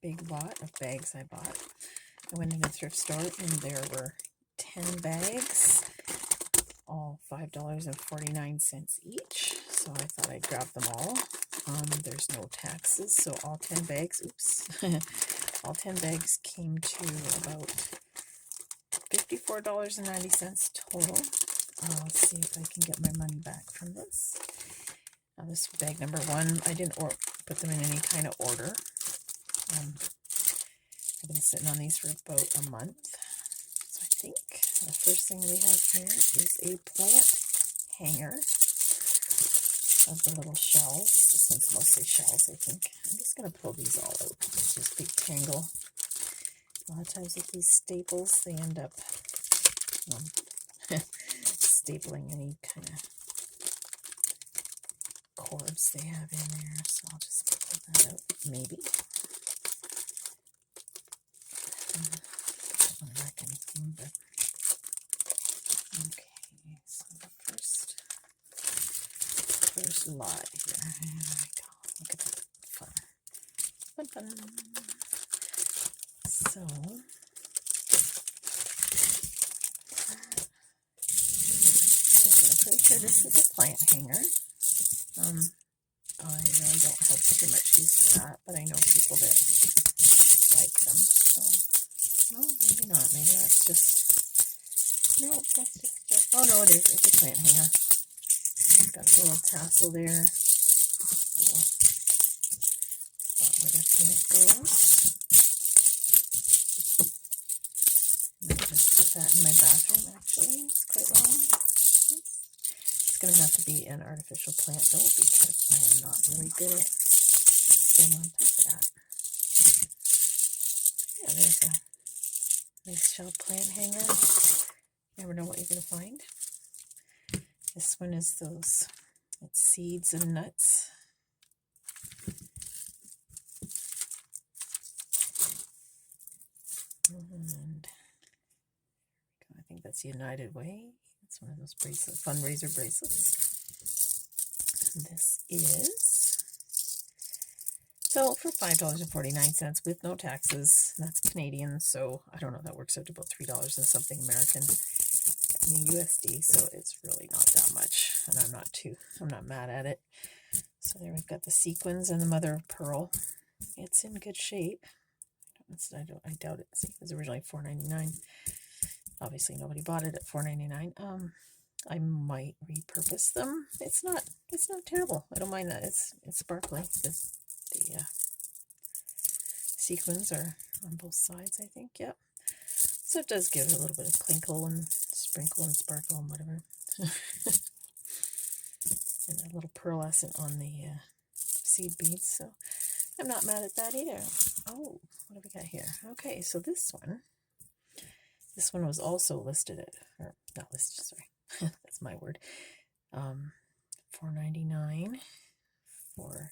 big lot of bags I bought. I went in a thrift store and there were 10 bags, all $5.49 each. So I thought I'd grab them all. There's no taxes, so all 10 bags, all 10 bags came to about $54.90 total. Let's see if I can get my money back from this. Now this bag number 1, I didn't put them in any kind of order. I've been sitting on these for about a month. So I think the first thing we have here is a plant hanger of the little shells. This one's mostly shells, I think. I'm just going to pull these all out. It's just a big tangle. A lot of times with these staples, they end up stapling any kind of cords they have in there. So I'll just pull that out, maybe. I can move it. Okay, so the first lot here. There we go. Look at that fun. Fun. So I'm pretty sure this is a plant hanger. I really don't have too much use for that, but I know people that like them. So, well, maybe not. Maybe that's just. No, that's just. Oh no, it is. It's a plant hanger. It's got a little tassel there. Little spot where the plant goes. And I just put that in my bathroom. Actually, it's quite long. It's going to have to be an artificial plant though, because I am not really good at staying on top of that. Yeah, there's a nice shell plant hanger. Never know what you're going to find. This one is it's seeds and nuts. And I think that's United Way. It's one of those fundraiser bracelets. This is, so for $5.49 with no taxes. That's Canadian, so I don't know, that works out to about $3 and something American in USD, so it's really not that much, and I'm not mad at it. So there we've got the sequins and the mother of pearl. It's in good shape. I doubt it. See, it was originally $4.99. Obviously nobody bought it at $4.99. I might repurpose them. It's not terrible. I don't mind that. It's sparkly. The sequins are on both sides, I think. Yep. So it does give a little bit of crinkle and sprinkle and sparkle and whatever. And a little pearlescent on the seed beads. So I'm not mad at that either. Oh, what have we got here? Okay, so this one was also listed at, or not listed, sorry. That's my word. $4.99 for,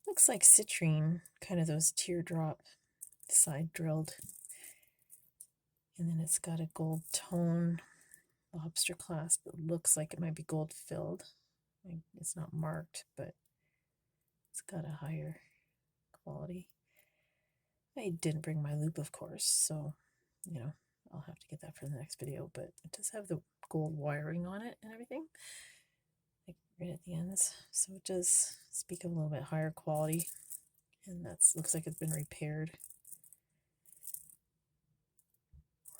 looks like citrine, kind of those teardrop side drilled. And then it's got a gold tone lobster clasp. It looks like it might be gold filled. It's not marked, but it's got a higher quality. I didn't bring my loop, of course, so, I'll have to get that for the next video, but it does have the gold wiring on it and everything, like right at the ends, so it does speak of a little bit higher quality, and looks like it's been repaired.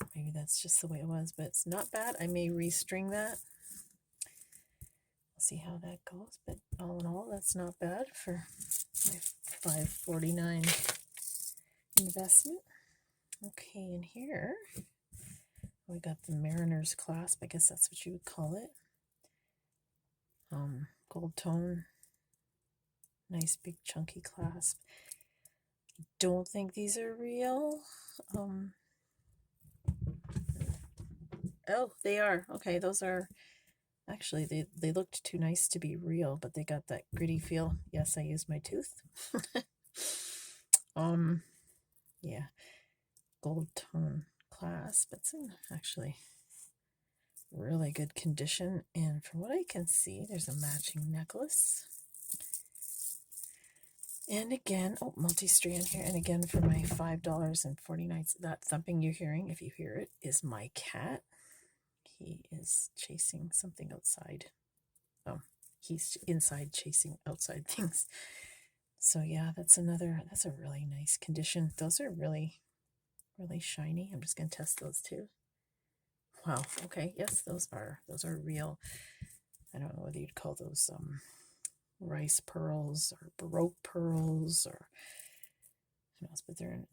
Or maybe that's just the way it was, but it's not bad. I may restring that. We'll see how that goes, but all in all, that's not bad for my $5.49 investment. Okay, and here we got the Mariner's clasp. I guess that's what you would call it. Gold tone, nice big chunky clasp. Don't think these are real. Oh, they are. Okay, those are actually, they looked too nice to be real, but they got that gritty feel. Yes, I used my tooth. Yeah, gold tone clasp. It's in actually really good condition, and from what I can see, there's a matching necklace. And again, oh, multi-strand here. And again, for my $5.49, that thumping you're hearing, if you hear it, is my cat. He is chasing something outside. Oh, he's inside chasing outside things. So yeah, that's a really nice condition. Those are really, really shiny. I'm just going to test those too. Wow. Okay. Yes, those are real. I don't know whether you'd call those rice pearls or Baroque pearls or who knows, but they're in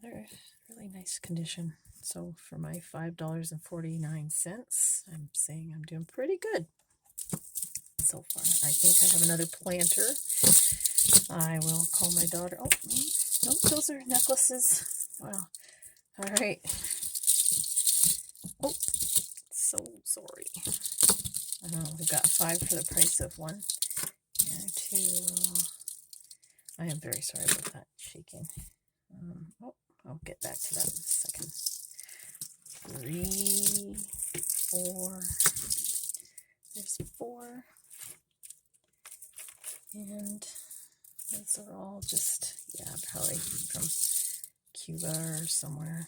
really nice condition. So for my $5.49, I'm saying I'm doing pretty good so far. I think I have another planter. I will call my daughter. Oh, no, those are necklaces. Wow. All right. Oh, so sorry. I don't know. We've got 5 for the price of 1. And 2. I am very sorry about that shaking. Oh, I'll get back to that in a second. 3, 4. There's 4. And those are all just, yeah, probably from Cuba or somewhere.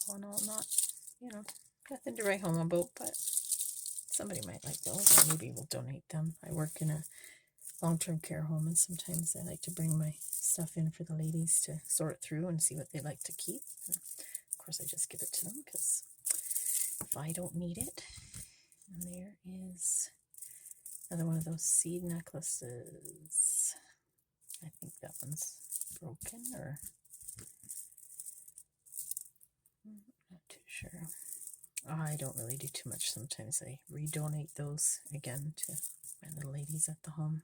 Oh, no, not, nothing to write home about, but somebody might like those, or maybe we'll donate them. I work in a long-term care home, and sometimes I like to bring my stuff in for the ladies to sort through and see what they like to keep. And of course, I just give it to them because if I don't need it. And there is another one of those seed necklaces. I think that one's broken, or I'm not too sure. I don't really do too much. Sometimes I redonate those again to my little ladies at the home.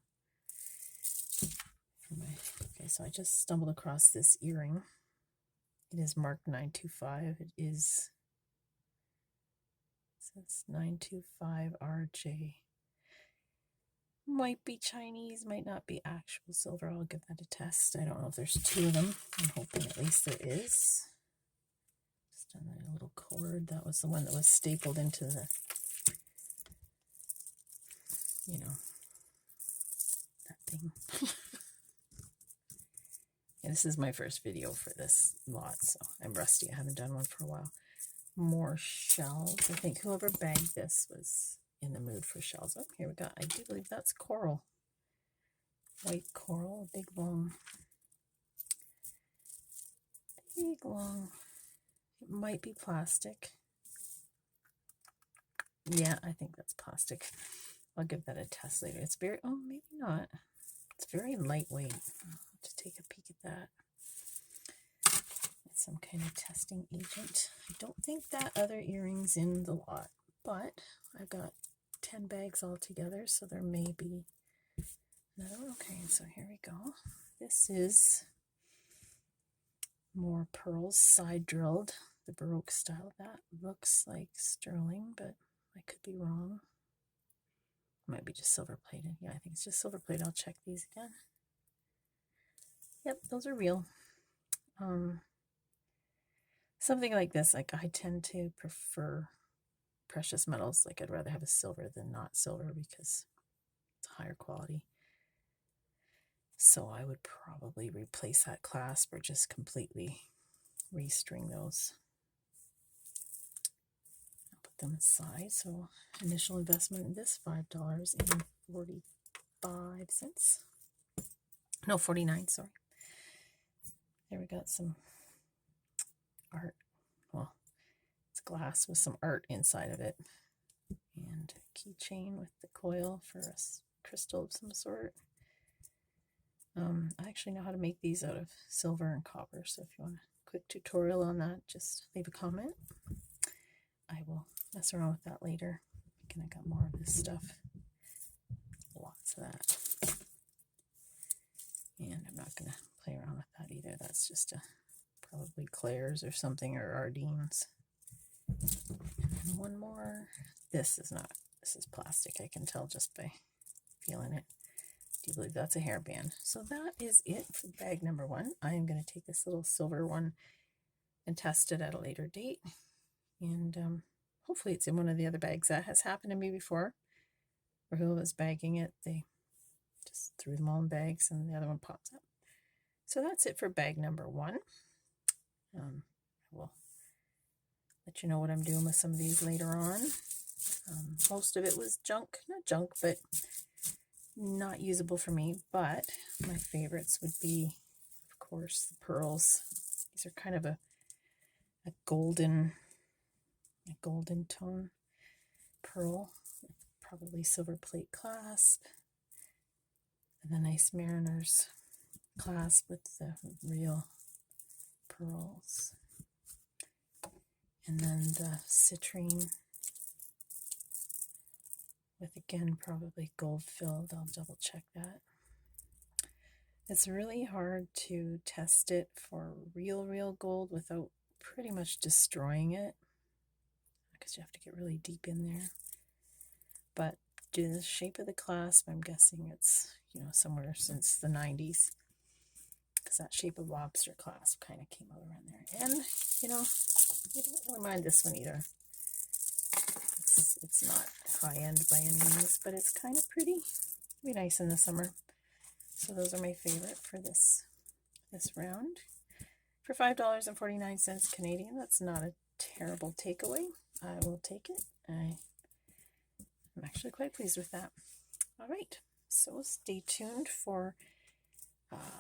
Okay, so I just stumbled across this earring. It is marked 925. It says 925 RJ. Might be Chinese, might not be actual silver. I'll give that a test. I don't know if there's 2 of them. I'm hoping at least there is. Just on that little cord. That was the one that was stapled into the, that thing. And this is my first video for this lot, so I'm rusty. I haven't done one for a while. More shells. I think whoever bagged this was in the mood for shells. Oh, here we go. I do believe that's coral. White coral, big long. It might be plastic. Yeah, I think that's plastic. I'll give that a test later. It's very, oh, maybe not. It's very lightweight. I'll have to take a peek at that. It's some kind of testing agent. I don't think that other earring's in the lot, but I've got 10 bags all together, so there may be another one. Okay, so here we go. This is more pearls, side drilled, the Baroque style. That looks like sterling, but I could be wrong. Might be just silver plated. Yeah, I think it's just silver plated. I'll check these again. Yep, those are real. Something like this, like I tend to prefer precious metals. Like I'd rather have a silver than not silver because it's higher quality. So I would probably replace that clasp or just completely restring those. I'll put them aside. So initial investment in this $5.45. No, 49, sorry. There we got some art. Well, it's glass with some art inside of it. And a keychain with the coil for a crystal of some sort. I actually know how to make these out of silver and copper, so if you want a quick tutorial on that, just leave a comment. I will mess around with that later. Again, I got more of this stuff. Lots of that. And I'm not going to play around with that either. That's just probably Claire's or something, or Ardene's. And one more. This is plastic. I can tell just by feeling it. Do you believe that's a hairband? So that is it for bag number 1. I am going to take this little silver one and test it at a later date. And hopefully it's in one of the other bags. That has happened to me before. Or who was bagging it, they just threw them all in bags and the other one pops up. So that's it for bag number 1. I will let you know what I'm doing with some of these later on. Most of it was junk, not junk, but not usable for me. But my favorites would be, of course, the pearls. These are kind of a golden tone pearl, probably silver plate clasp, and the nice mariner's clasp with the real pearls, and then the citrine with, again, probably gold filled. I'll double check that. It's really hard to test it for real gold without pretty much destroying it, because you have to get really deep in there. But due to the shape of the clasp, I'm guessing it's, somewhere since the 90s, because that shape of lobster clasp kind of came out around there. And, I don't really mind this one either. It's not high-end by any means, but it's kind of pretty. Be nice in the summer. So those are my favorite for this round. For $5.49 Canadian, that's not a terrible takeaway. I will take it. I'm actually quite pleased with that. All right, so stay tuned for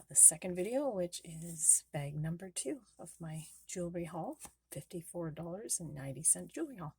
the second video, which is bag number 2 of my jewelry haul, $54.90 jewelry haul.